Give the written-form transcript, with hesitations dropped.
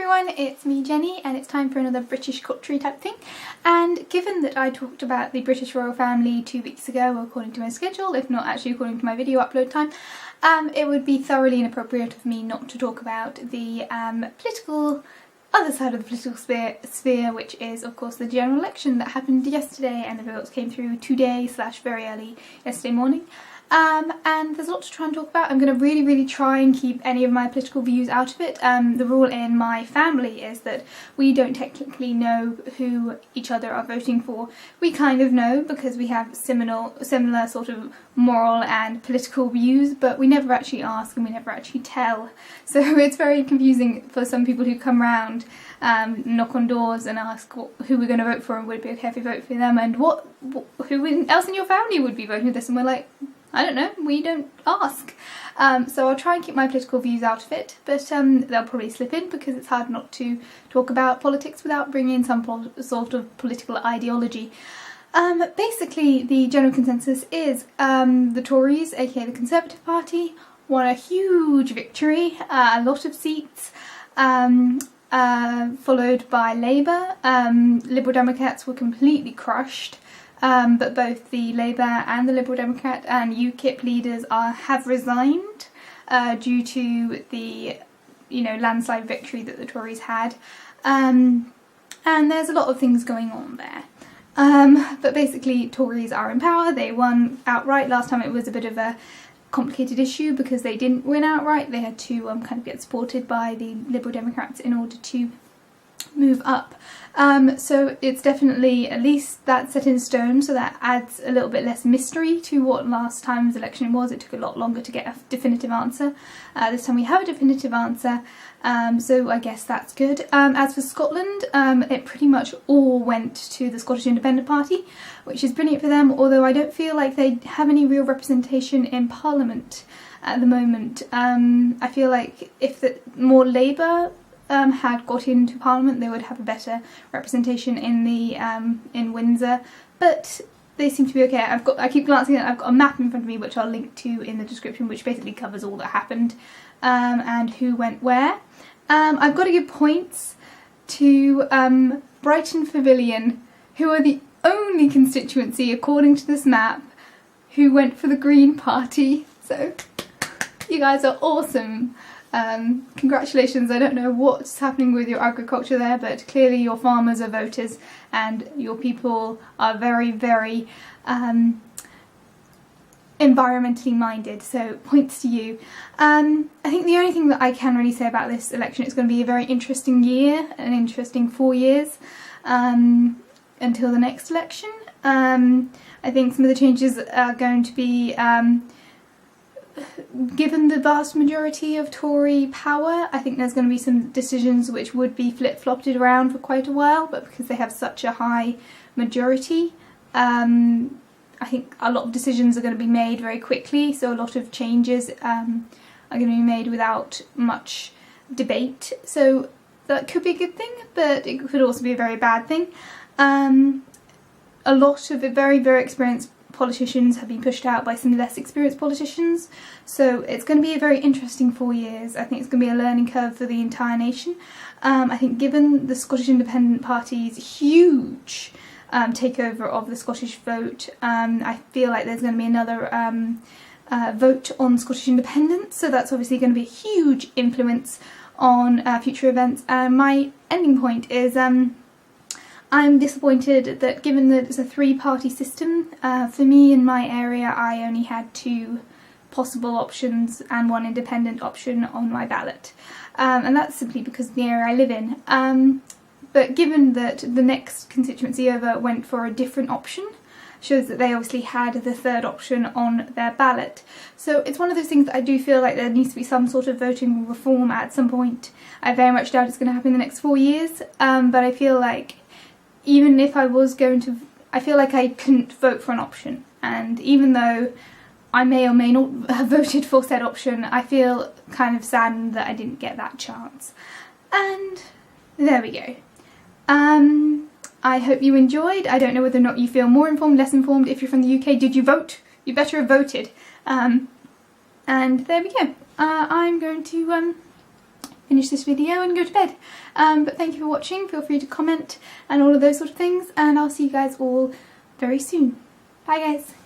everyone, it's me Jenny and it's time for another British culture type thing. And given that I talked about the British royal family 2 weeks ago according to my schedule, if not actually according to my video upload time, it would be thoroughly inappropriate of me not to talk about the other side of the political sphere, which is of course the general election that happened yesterday and the results came through today / very early yesterday morning. And there's a lot to try and talk about. I'm going to really try and keep any of my political views out of it. The rule in my family is that we don't technically know who each other are voting for. We kind of know because we have similar sort of moral and political views, but we never actually ask and we never actually tell. So it's very confusing for some people who come round, knock on doors and ask who we're going to vote for and would it be okay if we vote for them and who else in your family would be voting for this, and we're like, I don't know, we don't ask. So I'll try and keep my political views out of it, but they'll probably slip in because it's hard not to talk about politics without bringing in some sort of political ideology. Basically, the general consensus is the Tories, aka the Conservative Party, won a huge victory, a lot of seats, followed by Labour. Liberal Democrats were completely crushed. But both the Labour and the Liberal Democrat and UKIP leaders have resigned due to the landslide victory that the Tories had, and there's a lot of things going on there. But basically, Tories are in power. They won outright. Last time it was a bit of a complicated issue because they didn't win outright. They had to kind of get supported by the Liberal Democrats in order to move up. So it's definitely, at least that's set in stone, so that adds a little bit less mystery to what last time's election was. It took a lot longer to get a definitive answer. This time we have a definitive answer, so I guess that's good. As for Scotland, it pretty much all went to the Scottish Independent Party, which is brilliant for them, although I don't feel like they have any real representation in Parliament at the moment. I feel like if more Labour had got into Parliament, they would have a better representation in Windsor, but they seem to be okay. I keep glancing at it. I've got a map in front of me which I'll link to in the description, which basically covers all that happened and who went where. I've got to give points to Brighton Pavilion, who are the only constituency according to this map who went for the Green Party, so you guys are awesome. Congratulations. I don't know what's happening with your agriculture there, but clearly your farmers are voters and your people are very environmentally minded, so points to you. I think the only thing that I can really say about this election, it's going to be a very interesting year, an interesting 4 years until the next election. I think some of the changes are going to be given the vast majority of Tory power. I think there's going to be some decisions which would be flip-flopped around for quite a while, but because they have such a high majority, I think a lot of decisions are going to be made very quickly, so a lot of changes are going to be made without much debate, so that could be a good thing, but it could also be a very bad thing. A lot of very experienced politicians have been pushed out by some less experienced politicians, so it's going to be a very interesting 4 years. I think it's going to be a learning curve for the entire nation. I think given the Scottish Independent Party's huge takeover of the Scottish vote, I feel like there's going to be another vote on Scottish independence, so that's obviously going to be a huge influence on future events. My ending point is I'm disappointed that given that it's a 3-party system, for me in my area I only had 2 possible options and 1 independent option on my ballot. And that's simply because of the area I live in. But given that the next constituency over went for a different option, shows that they obviously had the 3rd option on their ballot. So it's one of those things that I do feel like there needs to be some sort of voting reform at some point. I very much doubt it's going to happen in the next 4 years, but I feel like even if I was going to, I feel like I couldn't vote for an option, and even though I may or may not have voted for said option, I feel kind of saddened that I didn't get that chance. And there we go. I hope you enjoyed. I don't know whether or not you feel more informed, less informed. If you're from the UK, did you vote? You better have voted. And there we go. I'm going to finish this video and go to bed. But thank you for watching. Feel free to comment and all of those sort of things, and I'll see you guys all very soon. Bye guys.